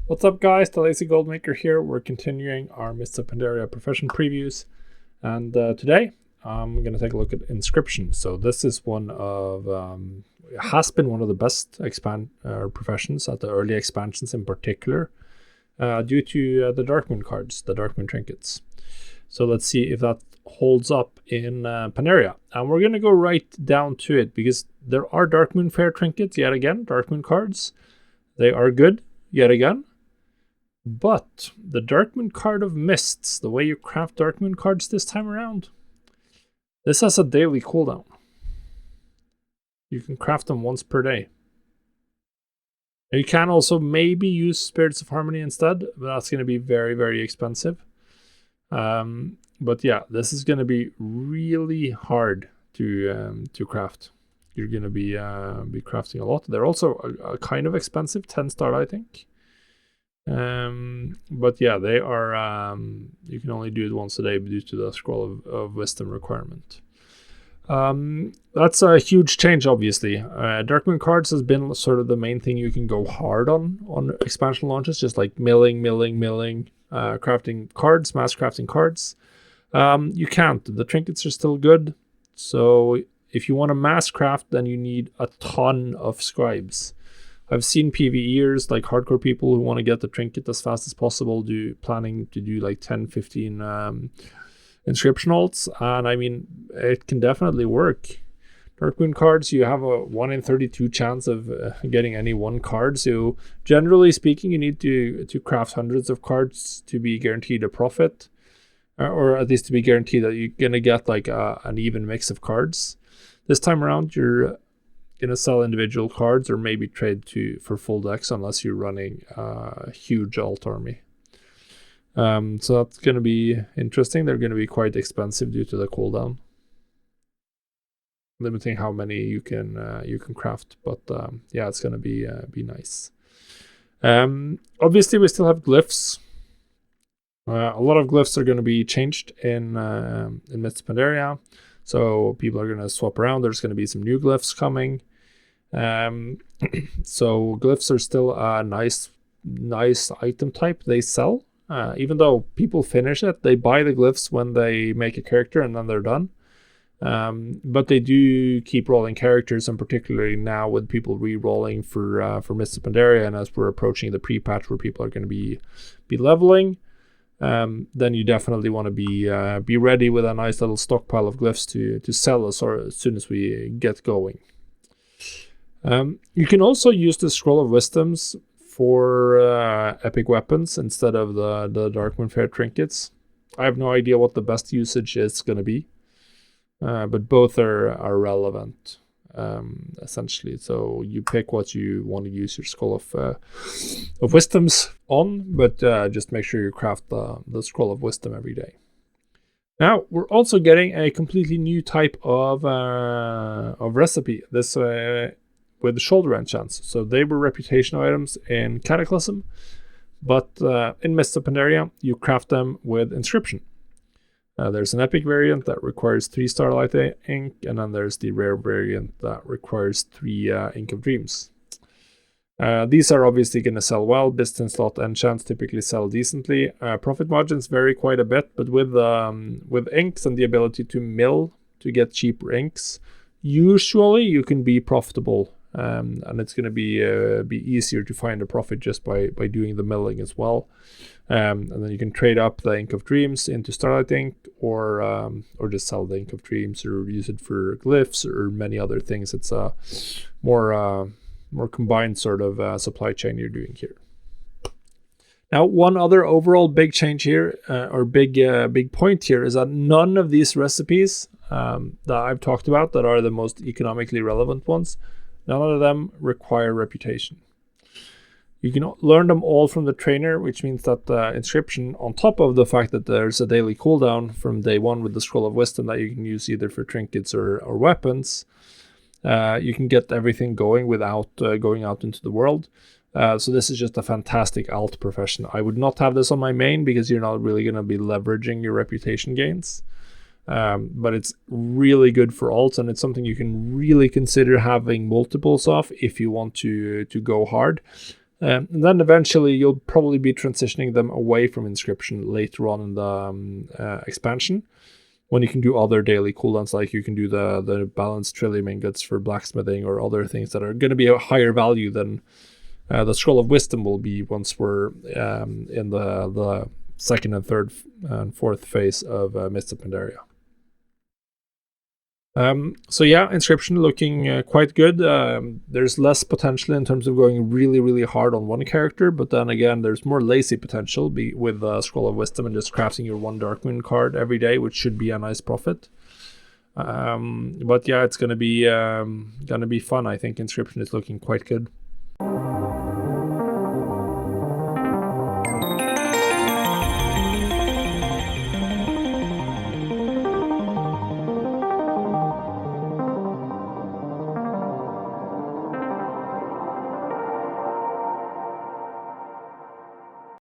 What's up, guys? The Lazy Goldmaker here. We're continuing our Mists of Pandaria profession previews, and today I'm going to take a look at Inscription. So this is has been one of the best professions at the early expansions in particular, due to the Darkmoon cards, the Darkmoon trinkets. So let's see if that holds up in Pandaria, and we're going to go right down to it because there are Darkmoon Fair trinkets yet again, Darkmoon cards. They are good yet again. But the Darkmoon card of Mists, the way you craft Darkmoon cards this time around, this has a daily cooldown. You can craft them once per day. You can also maybe use Spirits of Harmony instead, but that's going to be very, very expensive. But yeah, this is going to be really hard to craft. You're going to be crafting a lot. They're also a kind of expensive, 10 star, I think. But yeah, they are, you can only do it once a day due to the Scroll of Wisdom requirement. That's a huge change, obviously. Darkmoon cards has been sort of the main thing you can go hard on expansion launches, just like milling, crafting cards, mass crafting cards. You can't. The trinkets are still good. So if you want to mass craft, then you need a ton of scribes. I've seen PvEers, like hardcore people who want to get the trinket as fast as possible, planning to do like 10, 15 inscription alts, and I mean, it can definitely work. Darkmoon cards, you have a 1 in 32 chance of getting any one card, so generally speaking, you need to craft hundreds of cards to be guaranteed a profit, or at least to be guaranteed that you're going to get like an even mix of cards. This time around, you're going to sell individual cards or maybe trade for full decks unless you're running a huge alt army. So that's going to be interesting. They're going to be quite expensive due to the cooldown, limiting how many you can craft. But yeah, it's going to be nice. Obviously, we still have glyphs. A lot of glyphs are going to be changed in Mists of Pandaria, so people are going to swap around. There's going to be some new glyphs coming. So glyphs are still a nice item type they sell. Even though people finish it, they buy the glyphs when they make a character and then they're done. But they do keep rolling characters, and particularly now with people re-rolling for Mists of Pandaria, and as we're approaching the pre-patch where people are going to be leveling, then you definitely want to be ready with a nice little stockpile of glyphs to sell as soon as we get going. You can also use the Scroll of Wisdoms for epic weapons instead of the Darkmoon Fair trinkets. I have no idea what the best usage is going to be, but both are relevant, essentially. So you pick what you want to use your Scroll of Wisdoms on, but just make sure you craft the Scroll of Wisdom every day. Now, we're also getting a completely new type of recipe. This with the shoulder enchants. So they were reputation items in Cataclysm, but in Mists of Pandaria, you craft them with Inscription. There's an epic variant that requires 3 Starlight Ink, and then there's the rare variant that requires 3 Ink of Dreams. These are obviously going to sell well. Distance slot enchants typically sell decently. Profit margins vary quite a bit, but with inks and the ability to mill to get cheaper inks, usually you can be profitable. And it's going to be easier to find a profit just by doing the milling as well. And then you can trade up the Ink of Dreams into Starlight Ink, or just sell the Ink of Dreams, or use it for glyphs or many other things. It's a more combined sort of supply chain you're doing here. Now, one other overall big change here, or big point here, is that none of these recipes that I've talked about that are the most economically relevant ones, none of them require reputation. You can learn them all from the trainer, which means that Inscription, on top of the fact that there's a daily cooldown from day 1 with the Scroll of Wisdom that you can use either for trinkets or weapons, you can get everything going without going out into the world. So this is just a fantastic alt profession. I would not have this on my main because you're not really going to be leveraging your reputation gains. But it's really good for alts, and it's something you can really consider having multiples of if you want to go hard. And then eventually you'll probably be transitioning them away from Inscription later on in the expansion, when you can do other daily cooldowns, like you can do the balanced trillium ingots for blacksmithing or other things that are going to be a higher value than the Scroll of Wisdom will be once we're in the second and third and fourth phase of Mists of Pandaria. So yeah, Inscription looking quite good. There's less potential in terms of going really, really hard on one character, but then again, there's more lazy potential with Scroll of Wisdom and just crafting your one Darkmoon card every day, which should be a nice profit. But yeah, it's gonna be fun. I think Inscription is looking quite good.